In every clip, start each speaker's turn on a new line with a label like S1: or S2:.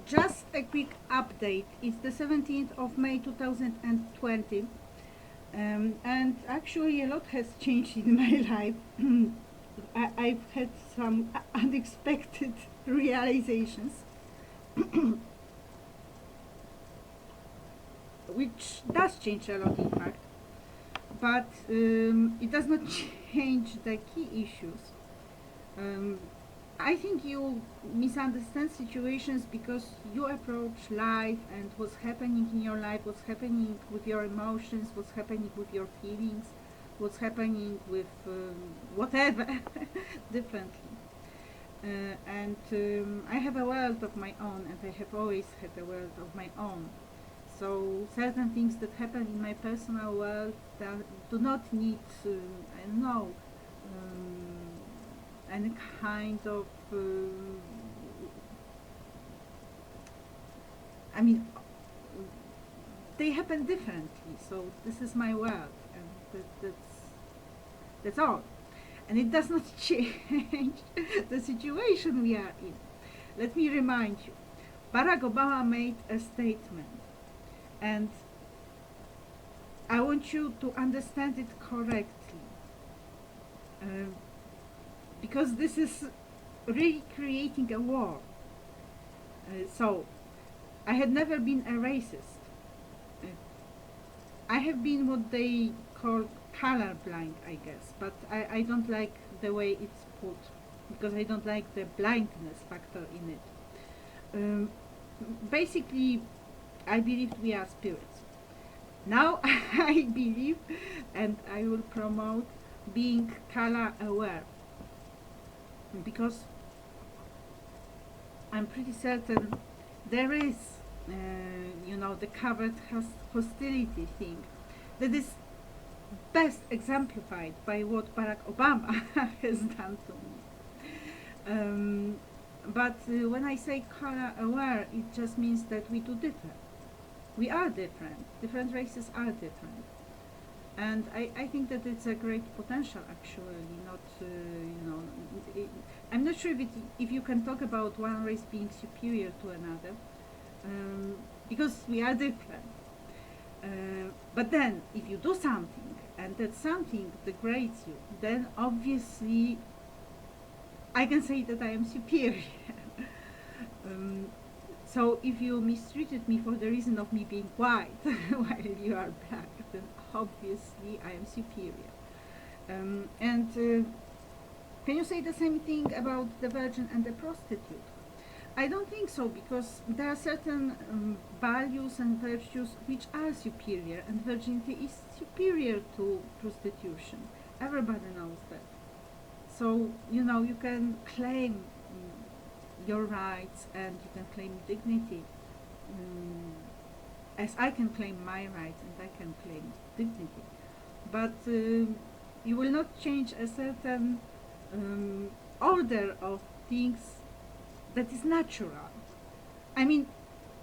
S1: Just a quick update. It's the 17th of May 2020, and actually a lot has changed in my life. I've had some unexpected realizations, which does change a lot, in fact, but it does not change the key issues. Um, I think you misunderstand situations because you approach life and what's happening in your life, what's happening with your emotions, what's happening with your feelings, what's happening with whatever differently. And I have a world of my own, and I have always had a world of my own. So certain things that happen in my personal world that do not need, I don't know, any kind of I mean, they happen differently. So this is my world, and that's all. And it does not change the situation we are in. Let me remind you, Barack Obama made a statement, and I want you to understand it correctly, because this is really creating a war. So I had never been a racist. I have been what they call colorblind, I guess, but I don't like the way it's put, because I don't like the blindness factor in it. Basically, I believed we are spirits. Now I believe, and I will promote being color aware, because I'm pretty certain there is, the covert hostility thing that is best exemplified by what Barack Obama has done to me. But when I say color aware, it just means that we do differ. We are different. Different races are different. And I think that it's a great potential, actually. Not, I'm not sure if you can talk about one race being superior to another, because we are different. But then, if you do something and that something degrades you, then obviously I can say that I am superior. um, so if you mistreated me for the reason of me being white while you are black, then obviously I am superior. And can you say the same thing about the virgin and the prostitute? I don't think so, because there are certain values and virtues which are superior, and virginity is superior to prostitution. Everybody knows that. So, you can claim your rights, and you can claim dignity, as I can claim my rights and I can claim dignity. But you will not change a certain order of things that is natural. I mean,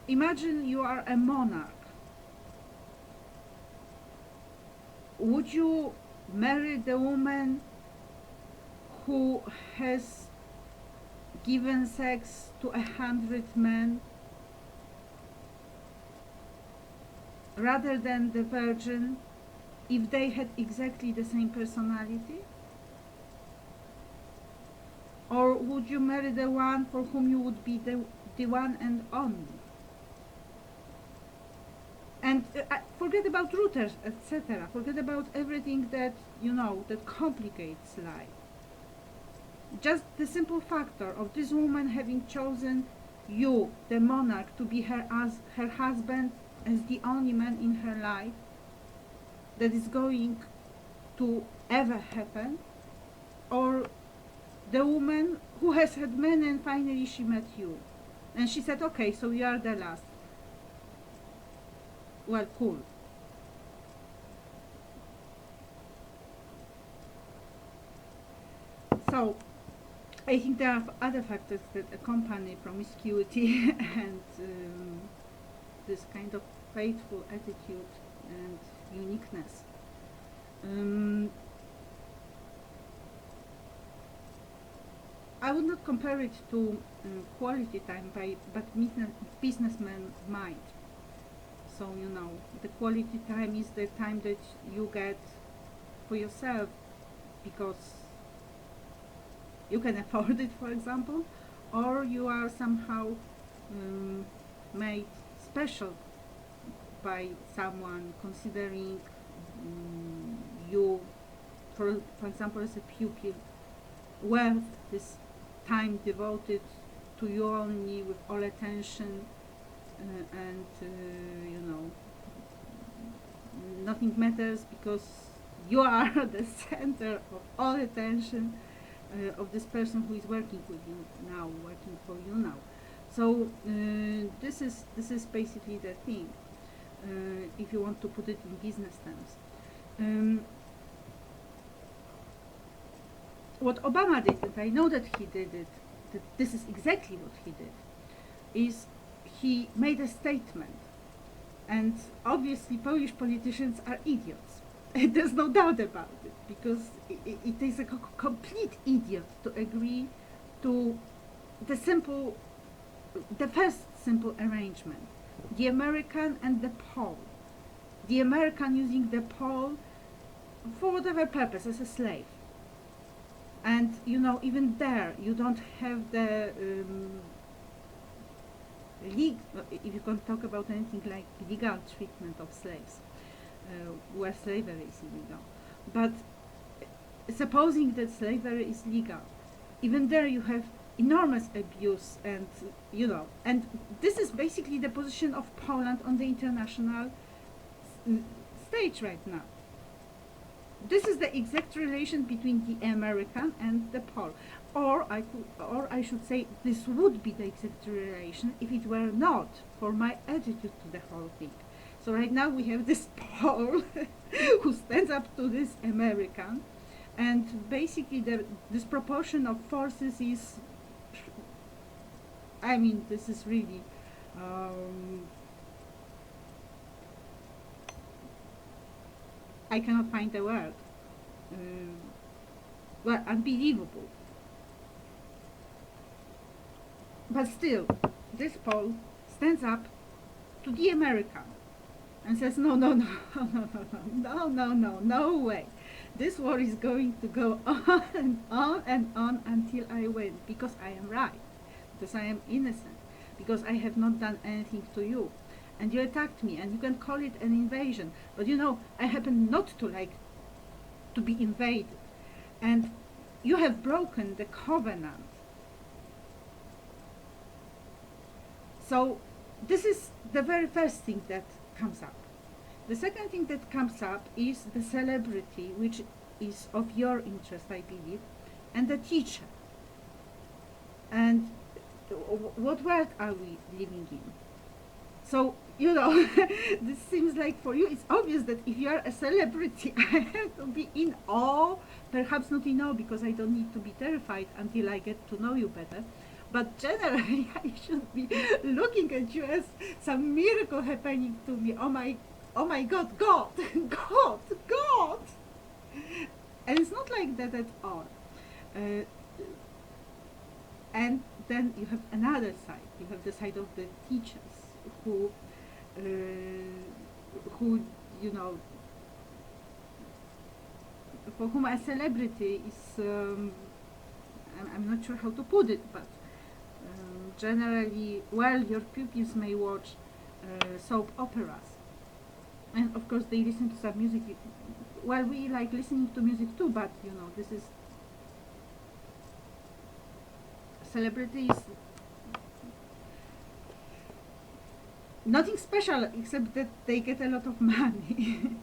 S1: imagine you are a monarch. Would you marry the woman who has given sex to 100 men rather than the virgin if they had exactly the same personality? Or would you marry the one for whom you would be the one and only? And forget about routers, etc. Forget about everything that, that complicates life. Just the simple factor of this woman having chosen you, the monarch, to be her husband, as the only man in her life that is going to ever happen, or the woman who has had men and finally she met you, and she said, okay, so you are the last. Well, cool. So I think there are other factors that accompany promiscuity and this kind of faithful attitude and uniqueness. I would not compare it to quality time, but businessmen might. So the quality time is the time that you get for yourself because you can afford it, for example, or you are somehow made special by someone considering you, for example, as a pupil, worth this time devoted to you only with all attention, and nothing matters because you are the center of all attention of this person who is working with you now, working for you now. So this is basically the thing, if you want to put it in business terms. What Obama did, and I know that he did it, that this is exactly what he did, is he made a statement. And obviously Polish politicians are idiots. There's no doubt about it, because it takes a complete idiot to agree to the first simple arrangement, the American and the Pole. The American using the Pole for whatever purpose, as a slave. And even there, you don't have the if you can talk about anything like legal treatment of slaves, where slavery is illegal. But supposing that slavery is legal, even there you have enormous abuse, and and this is basically the position of Poland on the international stage right now. This is the exact relation between the American and the Pole, or I should say, this would be the exact relation if it were not for my attitude to the whole thing. So right now we have this Pole who stands up to this American, and basically the disproportion of forces is, I mean, this is really I cannot find a word. Well, unbelievable. But still, this Pole stands up to the American and says, no, no, no, no, no, no, no way. This war is going to go on and on and on until I win, because I am right, because I am innocent, because I have not done anything to you. And you attacked me, and you can call it an invasion, but I happen not to like to be invaded, and you have broken the covenant. So this is the very first thing that comes up. The second thing that comes up is the celebrity, which is of your interest, I believe, and the teacher. And what world are we living in? So, this seems like for you, it's obvious that if you are a celebrity, I have to be in awe, perhaps not in awe, because I don't need to be terrified until I get to know you better. But generally, I should be looking at you as some miracle happening to me. Oh my God, God, God, God! And it's not like that at all. And then you have another side. You have the side of the teachers who for whom a celebrity is, I'm not sure how to put it, but generally, well, your pupils may watch soap operas, and of course they listen to some music. Well, we like listening to music too, but this is celebrities. Nothing special except that they get a lot of money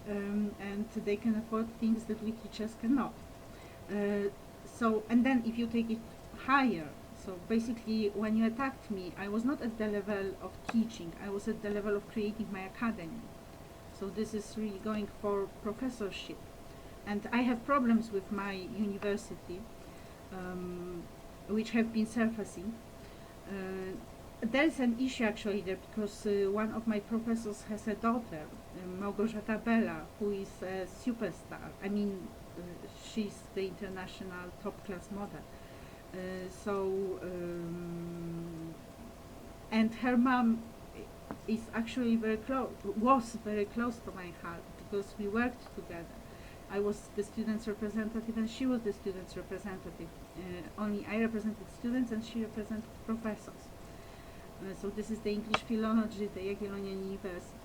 S1: and they can afford things that we teachers cannot. So, and then if you take it higher, so basically when you attacked me, I was not at the level of teaching, I was at the level of creating my academy. So this is really going for professorship. And I have problems with my university, which have been surfacing. There is an issue actually there, because one of my professors has a daughter, Małgorzata Bela, who is a superstar. I mean, she's the international top class model. So and her mom is actually very close, was very close to my heart because we worked together. I was the students' representative and she was the students' representative. Only I represented students and she represented professors. So this is the English Philology, the Jagiellonian University.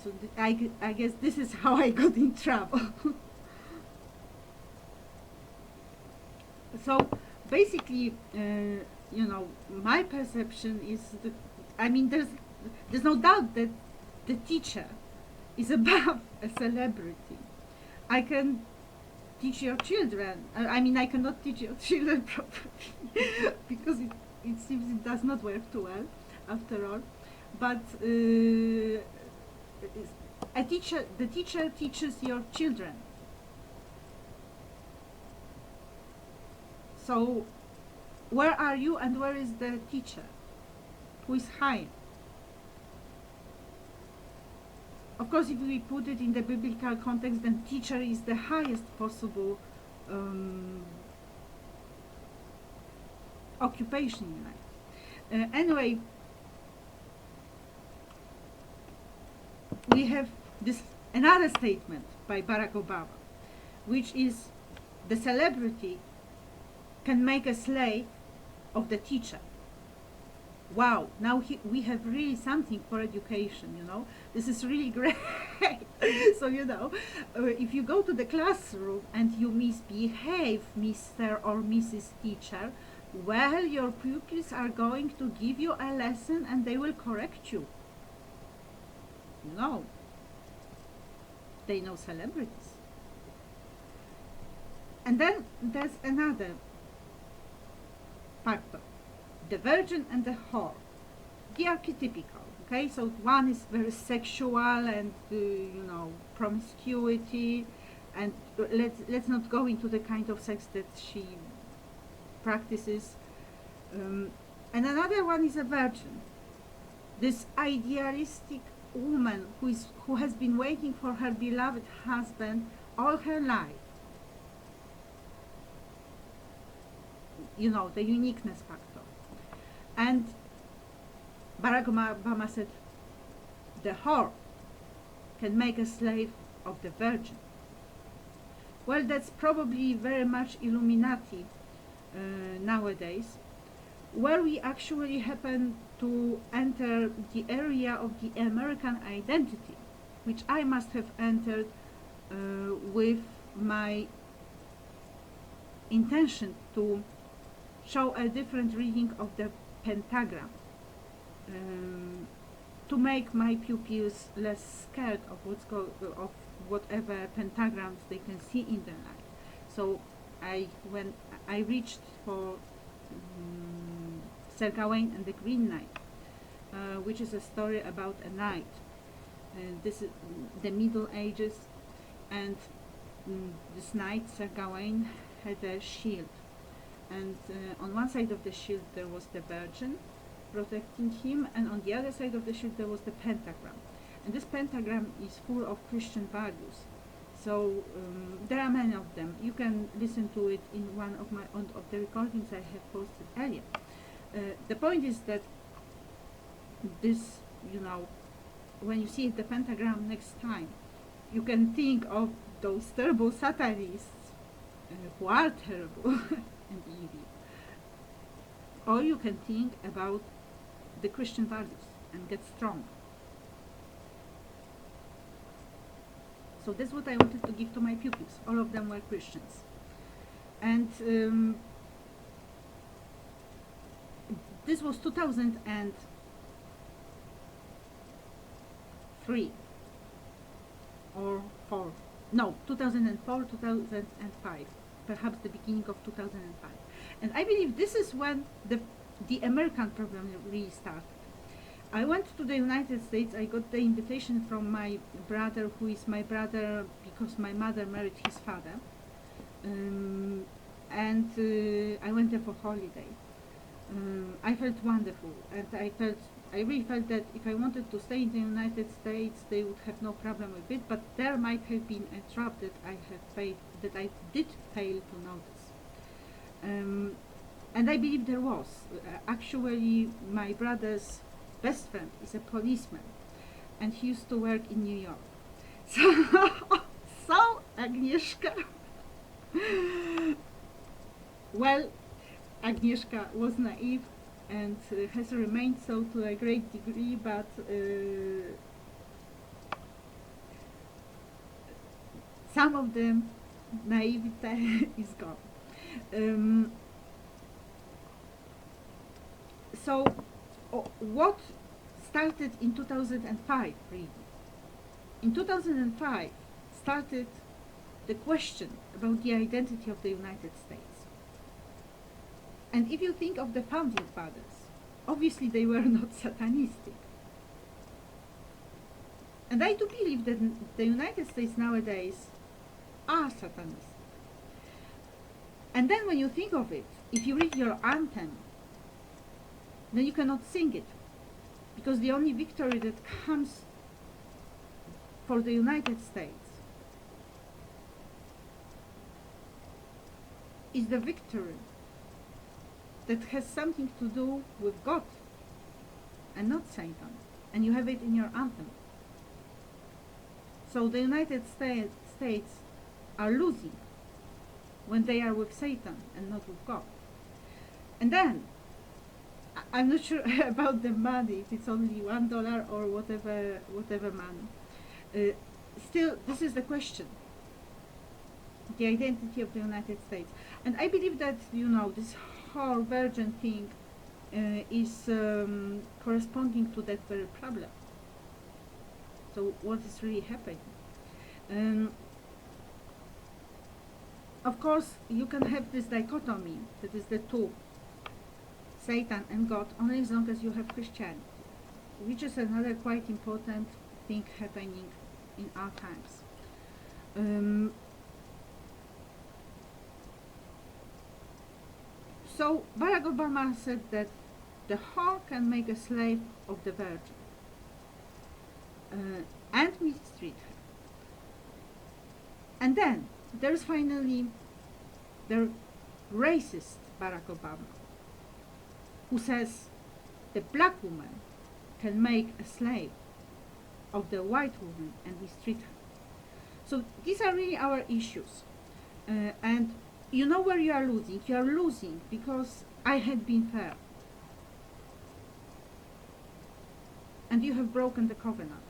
S1: So I guess this is how I got in trouble. So basically, you know, my perception is that, I mean, there's no doubt that the teacher is above a celebrity. I can teach your children. I mean, I cannot teach your children properly because it seems it does not work too well, after all. But the teacher teaches your children. So, where are you and where is the teacher? Who is higher? Of course, if we put it in the biblical context, then teacher is the highest possible occupation in life. Anyway, we have this another statement by Barack Obama, which is the celebrity can make a slave of the teacher. Wow, now we have really something for education, you know. This is really great. So, you know, if you go to the classroom and you misbehave, Mr. or Mrs. Teacher, well, your pupils are going to give you a lesson and they will correct you. No. They know celebrities. And then there's another factor. The virgin and the whore. The archetypical, okay? So one is very sexual and, you know, promiscuity. And let's not go into the kind of sex that she practices. And another one is a virgin. This idealistic woman who has been waiting for her beloved husband all her life. You know, the uniqueness factor. And Barack Obama said, the whore can make a slave of the virgin. Well, that's probably very much Illuminati nowadays, where we actually happen to enter the area of the American identity, which I must have entered with my intention to show a different reading of the pentagram, to make my pupils less scared of of whatever pentagrams they can see in their life. So when I reached for Sir Gawain and the Green Knight, which is a story about a knight. This is the Middle Ages, and this knight, Sir Gawain, had a shield. And on one side of the shield there was the Virgin protecting him, and on the other side of the shield there was the pentagram. And this pentagram is full of Christian values. So there are many of them. You can listen to it in one of the recordings I have posted earlier. The point is that this, you know, when you see the pentagram next time, you can think of those terrible Satanists who are terrible and evil. Or you can think about the Christian values and get strong. So that's what I wanted to give to my pupils. All of them were Christians. And this was 2003 or 4. No, 2004, 2005. Perhaps the beginning of 2005. And I believe this is when the American problem really started. I went to the United States. I got the invitation from my brother, who is my brother because my mother married his father. And I went there for holiday. I felt wonderful, and I really felt that if I wanted to stay in the United States, they would have no problem with it, but there might have been a trap that I did fail to notice. Um, and I believe there was. Actually, my brother's best friend is a policeman, and he used to work in New York. So, so Agnieszka, well, Agnieszka was naive and has remained so to a great degree, but some of the naivete is gone. Um, so, what started in 2005 really? In 2005 started the question about the identity of the United States. And if you think of the founding fathers, obviously they were not satanistic. And I do believe that the United States nowadays are satanistic. And then when you think of it, if you read your anthem, then you cannot sing it. Because the only victory that comes for the United States is the victory that has something to do with God and not Satan. And you have it in your anthem. So the United States are losing when they are with Satan and not with God. And then, I'm not sure about the money, if it's only $1 or whatever money. Still, this is the question, the identity of the United States. And I believe that, this whole virgin thing is corresponding to that very problem. So what is really happening? Of course, you can have this dichotomy, that is the two, Satan and God, only as long as you have Christianity, which is another quite important thing happening in our times. So Barack Obama said that the whore can make a slave of the virgin and mistreat her. And then there's finally the racist Barack Obama, who says the black woman can make a slave of the white woman and mistreat her. So these are really our issues. And you know where you are losing? You are losing because I had been fair. And you have broken the covenant.